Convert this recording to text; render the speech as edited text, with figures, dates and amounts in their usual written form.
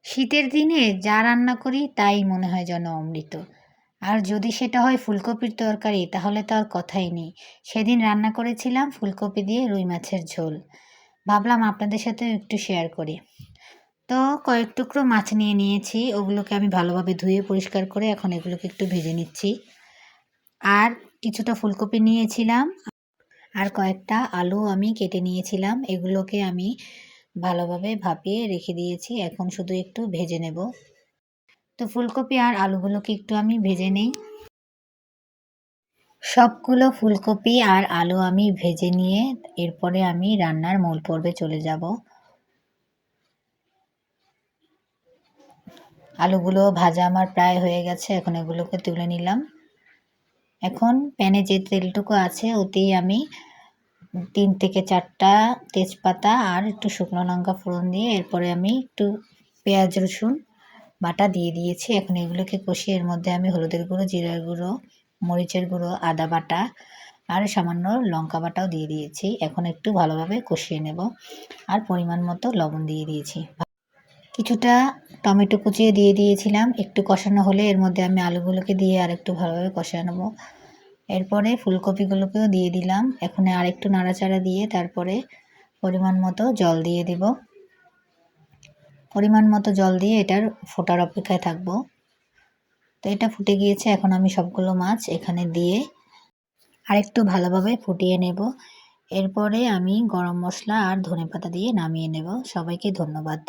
শীতের দিনে যা রান্না করি তাই মনে হয় যেন অমৃত। আর যদি সেটা হয় ফুলকপির তরকারি তাহলে তো আর কথাই নেই। সেদিন রান্না করেছিলাম ফুলকপি দিয়ে রুই মাছের ঝোল। ভাবলাম আপনাদের সাথেও একটু শেয়ার করি। তো কয়েক টুকরো মাছ নিয়ে নিয়েছি। ওগুলোকে আমি ভালোভাবে ধুয়ে পরিষ্কার করে এখন এগুলোকে একটু ভেজে নিচ্ছি। আর কিছুটা ফুলকপি নিয়েছিলাম। আর কয়েকটা আলু আমি কেটে নিয়েছিলাম। এগুলোকে আমি ভালোভাবে ভাপিয়ে রেখে দিয়েছি। এখন শুধু একটু ভেজে নেব। তো ফুলকপি আর আলুগুলোকে একটু আমি ভেজে নেই। সবগুলো ফুলকপি আর আলু আমি ভেজে নিয়ে এরপরে আমি রান্নার মূল পর্বে চলে যাব। আলুগুলো ভাজা আমার প্রায় হয়ে গেছে। এখন এগুলোকে তুলে নিলাম। এখন প্যানে যে তেলটুকু আছে ওতেই আমি 3 থেকে 4টা তেজপাতা আর একটু শুকনো লঙ্কা ফোড়ন দিয়ে এরপরে আমি একটু পেঁয়াজ রসুন বাটা দিয়ে দিয়েছি। এখন এগুলোকে কষিয়ে এর মধ্যে আমি হলুদের গুঁড়ো, জিরার গুঁড়ো, মরিচের গুঁড়ো, আদা বাটা আর সামান্য লঙ্কা বাটাও দিয়ে দিয়েছি। এখন একটু ভালোভাবে কষিয়ে নেব। আর পরিমাণ মতো লবণ দিয়ে দিয়েছি। কিছুটা টমেটো কুচিয়ে দিয়ে দিয়েছিলাম। একটু কষানো হলে এর মধ্যে আমি আলুগুলোকে দিয়ে আর একটু ভালোভাবে কষিয়ে নেব। এরপরে ফুলকপিগুলোকেও দিয়ে দিলাম। এখন আর একটু নাড়াচাড়া দিয়ে তারপরে পরিমাণ মতো জল দিয়ে দিব। পরিমাণ মতো জল দিয়ে এটার ফোটার অপেক্ষায় থাকব। তো এটা ফুটে গিয়েছে। এখন আমি সবগুলো মাছ এখানে দিয়ে আরেকটু ভালোভাবে ফুটিয়ে নেব। এরপরে আমি গরম মশলা আর ধনেপাতা দিয়ে নামিয়ে নেব। সবাইকে ধন্যবাদ।